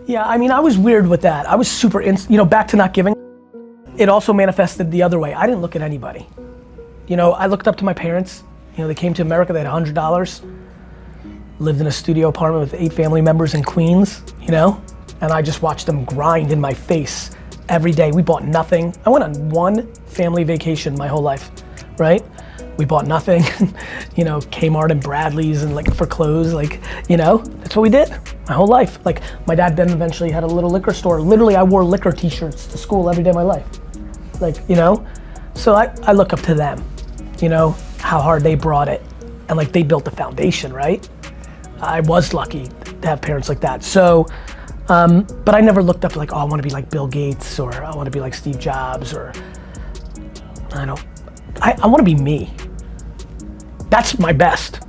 Yeah, I mean, I was weird with that. I was super, back to not giving. It also manifested the other way. I didn't look at anybody. I looked up to my parents. They came to America, they had $100, lived in a studio apartment with 8 family members in Queens, and I just watched them grind in my face every day. We bought nothing. I went on one family vacation my whole life, right? We bought nothing, Kmart and Bradley's and for clothes, that's what we did my whole life. My dad then eventually had a little liquor store. Literally, I wore liquor t-shirts to school every day of my life. So I look up to them, how hard they brought it. And they built the foundation, right? I was lucky to have parents like that. So, but I never looked up oh, I wanna be like Bill Gates, or I wanna be like Steve Jobs, or I wanna be me. That's my best.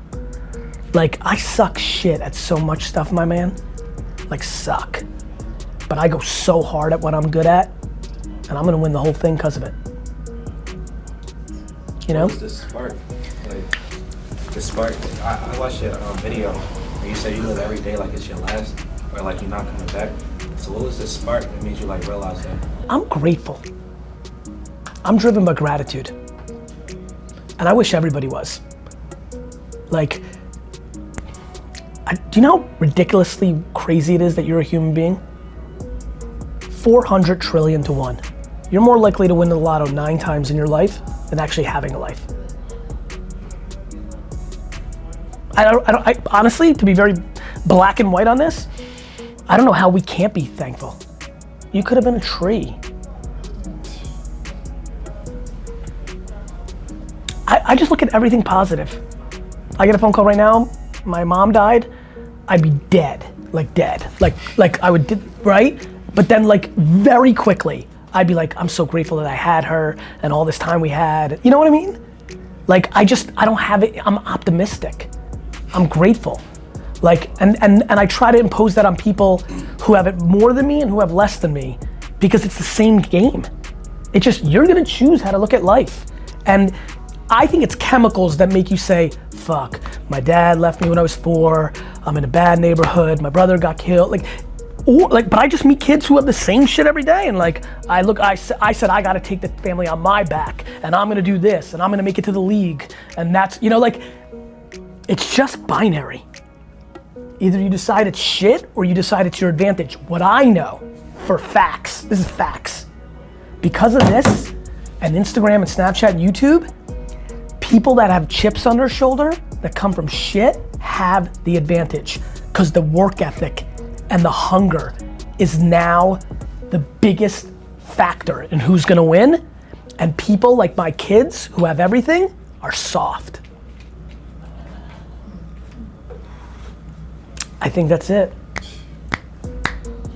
I suck shit at so much stuff, my man. Suck. But I go so hard at what I'm good at, and I'm gonna win the whole thing because of it. What's the spark? The spark. I watched your video where you said you live every day like it's your last, or you're not coming back. So what was the spark that made you realize that? I'm grateful. I'm driven by gratitude. And I wish everybody was. Do you know how ridiculously crazy it is that you're a human being? 400 trillion to 1. You're more likely to win the lotto 9 times in your life than actually having a life. I honestly, to be very black and white on this, I don't know how we can't be thankful. You could have been a tree. I just look at everything positive. I get a phone call right now, my mom died, I'd be dead, dead. I would, right? But then very quickly, I'd be I'm so grateful that I had her and all this time we had. You know what I mean? I don't have it, I'm optimistic. I'm grateful. And I try to impose that on people who have it more than me and who have less than me, because it's the same game. It's just, you're gonna choose how to look at life. And I think it's chemicals that make you say, fuck, my dad left me when I was 4, I'm in a bad neighborhood, my brother got killed. But I just meet kids who have the same shit every day, and I said I gotta take the family on my back, and I'm gonna do this, and I'm gonna make it to the league, and that's, it's just binary. Either you decide it's shit, or you decide it's your advantage. What I know, for facts, this is facts, because of this, and Instagram and Snapchat and YouTube, people that have chips on their shoulder, that come from shit, have the advantage, because the work ethic and the hunger is now the biggest factor in who's gonna win. And people like my kids who have everything are soft. I think that's it.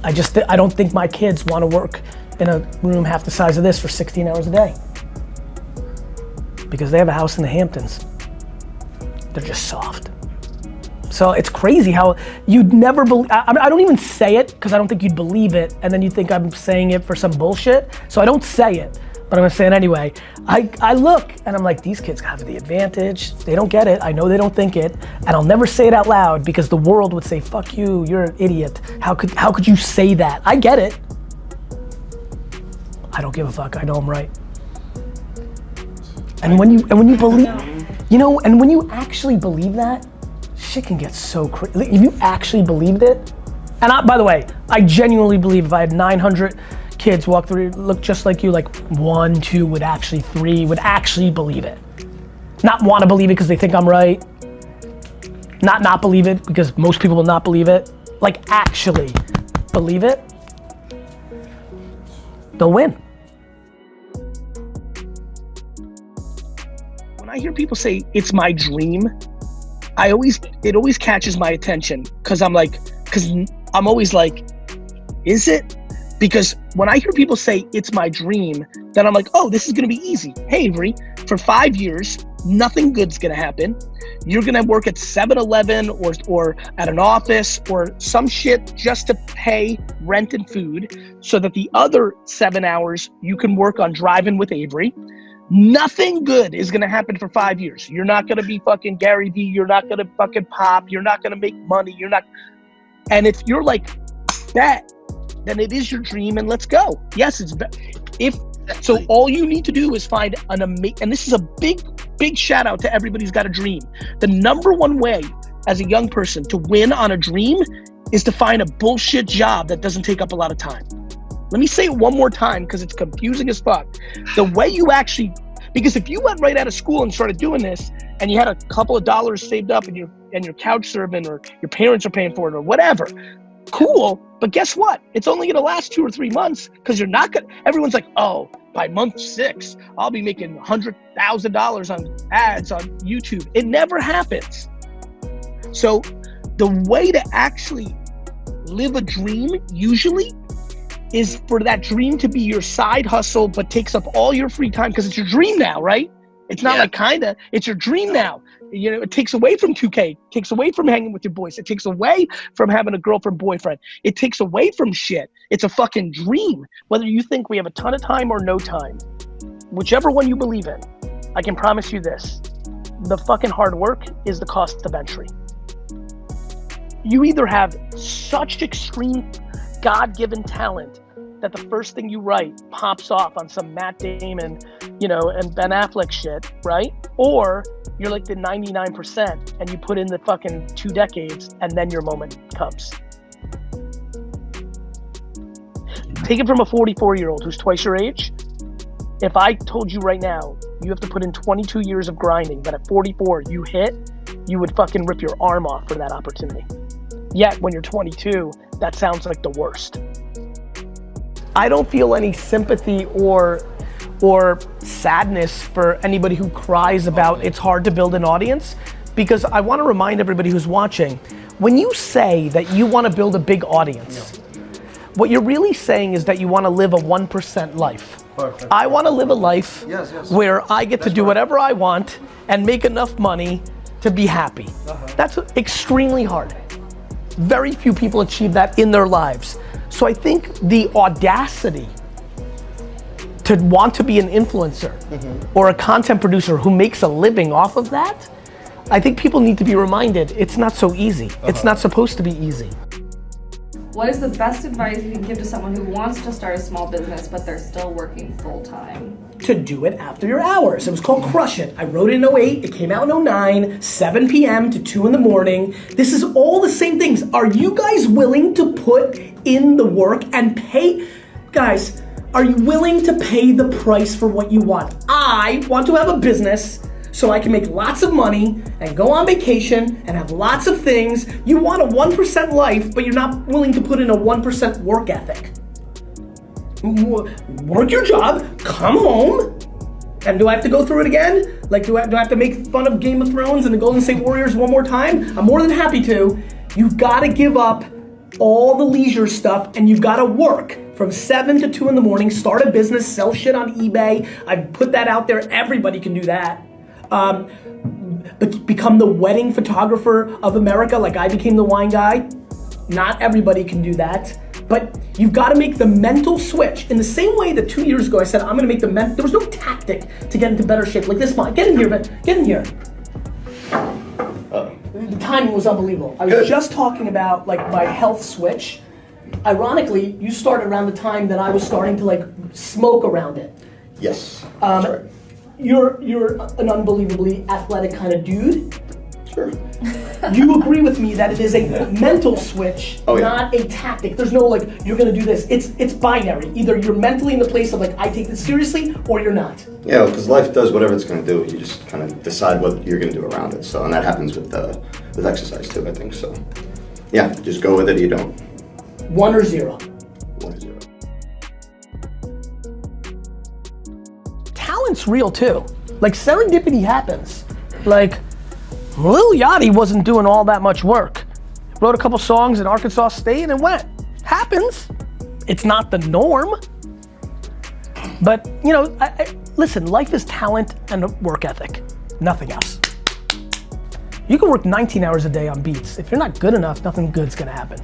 I don't think my kids wanna work in a room half the size of this for 16 hours a day. Because they have a house in the Hamptons. They're just soft. So it's crazy how you'd never believe, I don't even say it because I don't think you'd believe it, and then you think I'm saying it for some bullshit. So I don't say it, but I'm gonna say it anyway. I look and I'm like, these kids have the advantage. They don't get it, I know they don't think it, and I'll never say it out loud because the world would say, fuck you, you're an idiot. How could you say that? I get it. I don't give a fuck, I know I'm right. And when you believe, and when you actually believe that, shit can get so crazy. If you actually believed it, and by the way, I genuinely believe if I had 900 kids walk through, look just like you, 1, 2 would actually, 3 would actually believe it. Not want to believe it because they think I'm right. Not believe it because most people will not believe it. Actually believe it, they'll win. When I hear people say, it's my dream, it always catches my attention because I'm always is it? Because when I hear people say it's my dream, then I'm like, oh, this is gonna be easy. Hey, Avery, for 5 years, nothing good's gonna happen. You're gonna work at 7-Eleven or at an office or some shit just to pay rent and food so that the other 7 hours you can work on driving with Avery. Nothing good is gonna happen for 5 years. You're not gonna be fucking Garyvee, you're not gonna fucking pop, you're not gonna make money, and if you're bet, then it is your dream and let's go. Yes, so all you need to do is find and this is a big shout out to everybody who's got a dream. The number one way as a young person to win on a dream is to find a bullshit job that doesn't take up a lot of time. Let me say it one more time because it's confusing as fuck. The way you actually, because if you went right out of school and started doing this and you had a couple of dollars saved up and you're couch serving or your parents are paying for it or whatever, cool, but guess what? It's only gonna last 2 or 3 months because everyone's like, oh, by month 6, I'll be making $100,000 on ads on YouTube. It never happens. So the way to actually live a dream usually is for that dream to be your side hustle, but takes up all your free time because it's your dream now, right? It's not like kinda, it's your dream now. You know, it takes away from 2K, takes away from hanging with your boys. It takes away from having a girlfriend, boyfriend. It takes away from shit. It's a fucking dream. Whether you think we have a ton of time or no time, whichever one you believe in, I can promise you this, the fucking hard work is the cost of entry. You either have such extreme God-given talent that the first thing you write pops off on some Matt Damon, and Ben Affleck shit, right? Or you're like the 99% and you put in the fucking 2 decades and then your moment comes. Take it from a 44-year-old who's twice your age. If I told you right now, you have to put in 22 years of grinding, but at 44 you hit, you would fucking rip your arm off for that opportunity. Yet when you're 22, that sounds like the worst. I don't feel any sympathy or sadness for anybody who cries about it's hard to build an audience, because I want to remind everybody who's watching, when you say that you want to build a big audience, what you're really saying is that you want to live a 1% life. Perfect. I want to live a life where I get to do whatever I want and make enough money to be happy. That's extremely hard. Very few people achieve that in their lives. So I think the audacity to want to be an influencer or a content producer who makes a living off of that, I think people need to be reminded it's not so easy. It's not supposed to be easy. What is the best advice you can give to someone who wants to start a small business but they're still working full time? To do it after your hours. It was called Crush It. I wrote it in 08, it came out in 09, 7 p.m. to 2 in the morning. This is all the same things. Are you guys willing to put in the work and pay? Guys, are you willing to pay the price for what you want? I want to have a business so I can make lots of money and go on vacation and have lots of things. You want a 1% life, but you're not willing to put in a 1% work ethic. Work your job, come home, and do I have to go through it again? Like, do I have to make fun of Game of Thrones and the Golden State Warriors one more time? I'm more than happy to. You've got to give up all the leisure stuff and you've got to work from 7 to 2 in the morning, start a business, sell shit on eBay. I've put that out there, everybody can do that. Become the wedding photographer of America like I became the wine guy. Not everybody can do that. But you've got to make the mental switch. In the same way that 2 years ago I said, I'm going to make there was no tactic to get into better shape like this. Get in here, Ben. Get in here. The timing was unbelievable. I was just talking about like my health switch. Ironically, you started around the time that I was starting to like smoke around it. Yes. You're an unbelievably athletic kind of dude. Sure. You agree with me that it is a mental switch, not a tactic. There's no like, you're gonna do this. It's binary. Either you're mentally in the place of like, I take this seriously, or you're not. Yeah, because life does whatever it's gonna do. You just kind of decide what you're gonna do around it. So, and that happens with exercise too, I think. So, yeah, just go with it or you don't. 1 or 0. 1 or 0. Talent's real too. Like serendipity happens. Like, Lil Yachty wasn't doing all that much work. Wrote a couple songs in Arkansas State and went. Happens. It's not the norm. But, listen, life is talent and work ethic. Nothing else. You can work 19 hours a day on beats. If you're not good enough, nothing good's gonna happen.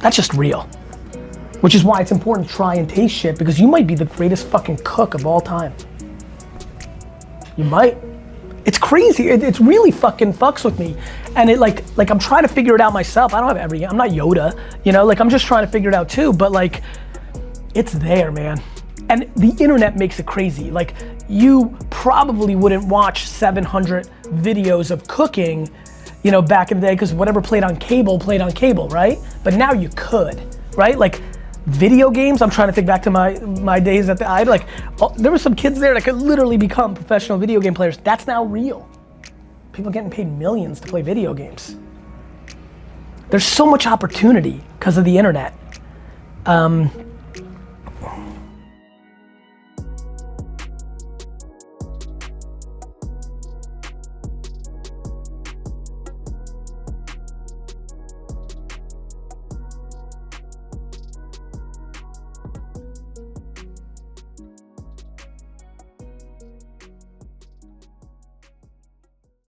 That's just real. Which is why it's important to try and taste shit, because you might be the greatest fucking cook of all time. You might. It's crazy, it's really fucking fucks with me. And it like I'm trying to figure it out myself. I don't have I'm not Yoda, you know, like I'm just trying to figure it out too, but like, it's there, man. And the internet makes it crazy. Like, you probably wouldn't watch 700 videos of cooking, you know, back in the day, because whatever played on cable, right? But now you could, right? Like, video games, I'm trying to think back to my days at there were some kids there that could literally become professional video game players. That's now real. People getting paid millions to play video games. There's so much opportunity because of the internet.